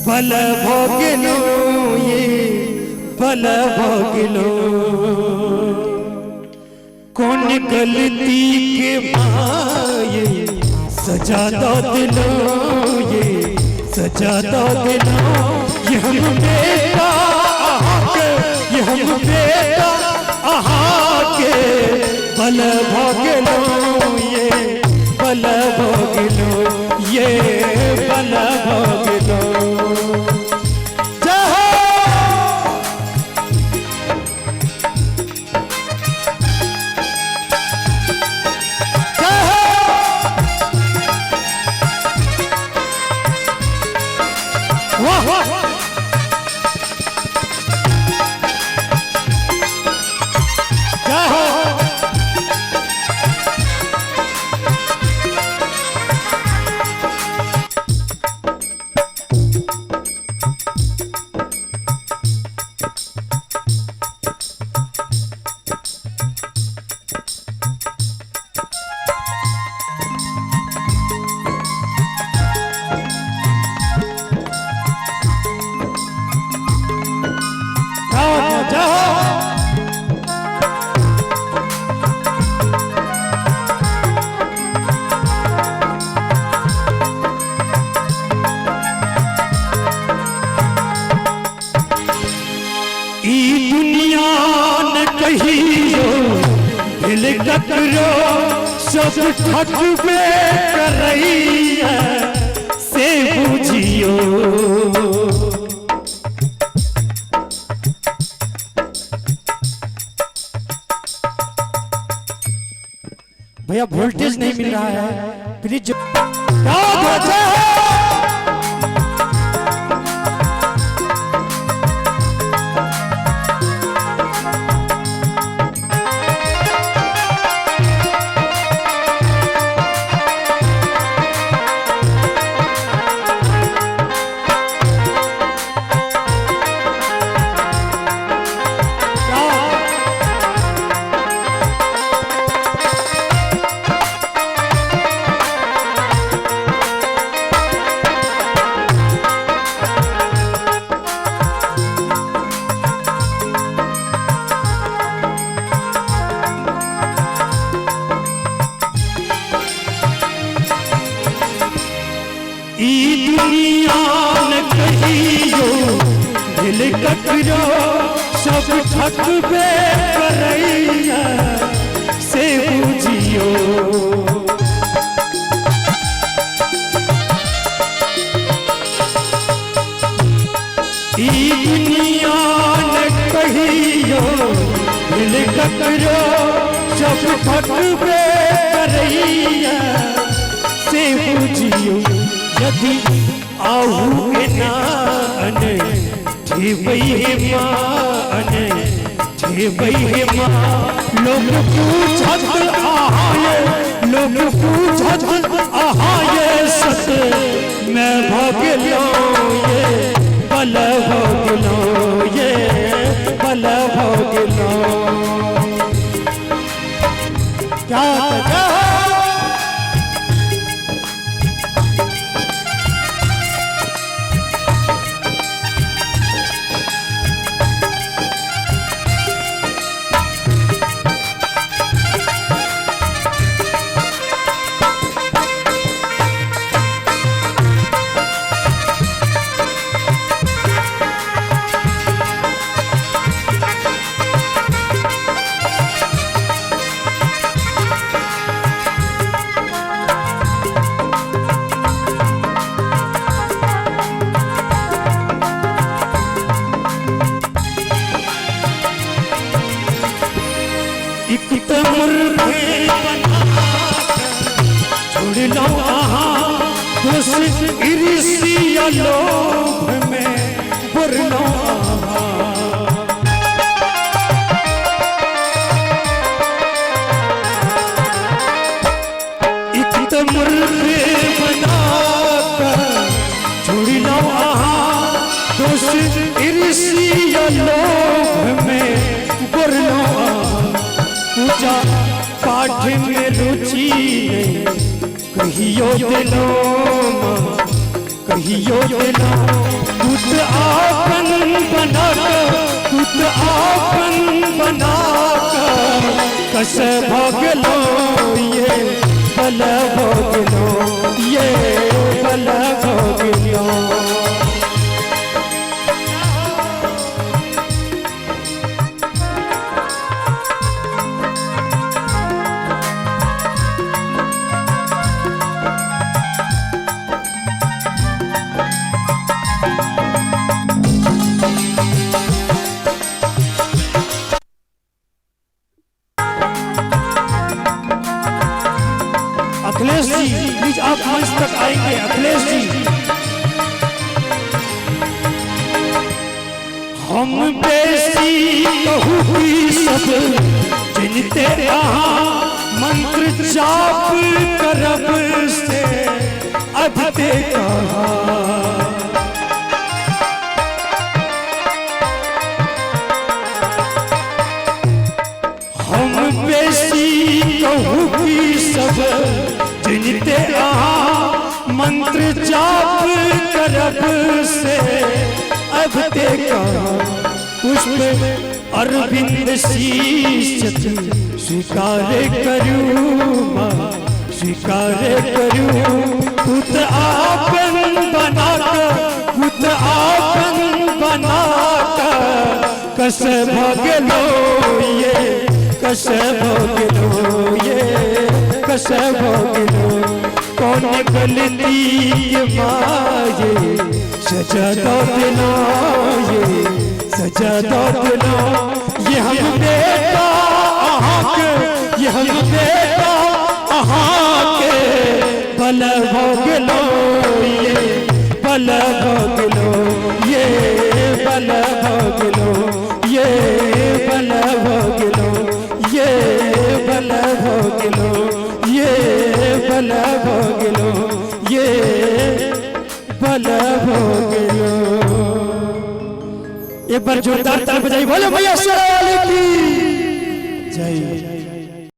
बल भोगलो ये बल भोगलो कौन गलती के माये सजा दो दिलो ये सजा दो दिलो ये हम बेटा के ये हम बेटा के बल भोगलो ये बल भोगलो ये बल भोगलो करो सब ठक पे करैया से बुझियो भैया वोल्टेज नहीं मिल रहा है प्लीज करो सब ठक पे करैया से बुझियो ई दुनिया न कहियो दिल करो सब ठक पे करैया से बुझियो यदि आहू ना लोग पूछत आहाये सत मैं भोगलो ये बल भोगलो ये बल भोगलो क्या लोभ में बुरलो मुर्गे बनाकर छोड़ लो दोष ईर्ष्या लोभ में बुरलो पूजा पाठ में रुचि कहियो दिलो कहियो दिलो खुद आपन बना खुद आपन बना कस भोगलो ये बल भोगलो ये बल भोगलो। अखिलेश जी प्लीज आप मंच तक आएंगे। अखिलेश जी हम बेसी कहूँ सब जिनते मंत्र जाप करब से अब ते हम बेसी कहूँ सब जिनते मंत्र जाप करब से अब देखा पुष्प अरविंद शीश स्वीकार करूँ स्वीकार करूँ खुद आपन बना खुद आपन बना कस भोगलो ये कस भोगलो ये कस भोगलो। कौन गलती माये सजा दो दिलो ये सजा दो दिलो। ये हम बेटा आके ये हम बेटा आके बल भोगलो ये बल भोगलो ये बल भोगलो ये बल भोगलो ये बल भोगलो ये बल भोगलो ये बल भोगलो। एक बार जोरदार ताली बजाई बोलो मैया शेरा वाली की जय।